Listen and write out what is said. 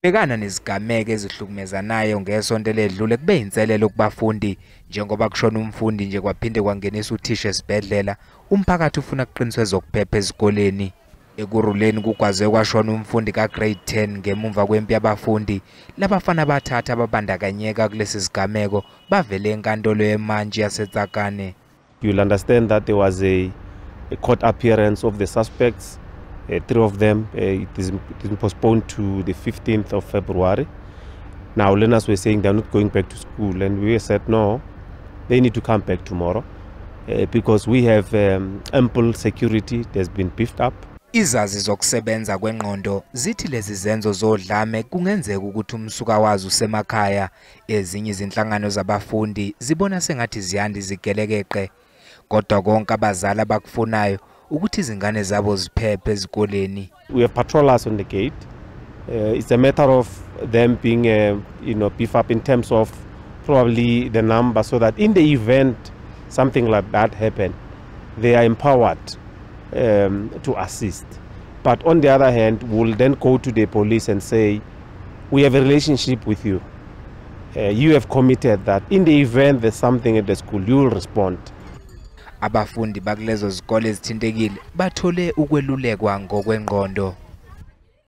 Bekana nezigameko ezihlukumezanayo ngesonto eledlule kube inselelo kubafundi njengoba kushona umfundi nje kwaphinde kwangenisa uthisha esibhedlela. Umphakathi ufuna kuqiniswe ezokuphepha ezikoleni. Ekuruleni kugwazwe kwashona umfundi ka-grade 10 ngemumva kwempi yabafundi. Labafana bathatha ababandakanyeka kulesi sigameko bavele enkantolo yemantshi yaseTsakane. You'll understand that there was a court appearance of the suspects. 3 of them, it is postponed to the 15th of February. Now, learners were saying they're not going back to school, and we said no, they need to come back tomorrow because we have ample security. There's been beefed up. Izazi zokusebenza kwengqondo zithi lezi zenzo zodlame kungenzeka ukuthi umsuka wazi usemakhaya. Ezinye izinhlangano zabafundi zibona sengathi ziyanda izigelekeqe, kodwa konke abazali abakufunayo ukuthi izingane zabo ziphephe ezikoleni. We have patrollers on the gate. It's a matter of them being beef up in terms of probably the number, so that in the event something like that happen, they are empowered to assist. But on the other hand, we'll then go to the police and say, we have a relationship with you. You have committed that in the event there's something at the school, you will respond. Abafundi bakulezo zikole ezithintekile bathole ukwelulekwa ngokwengqondo.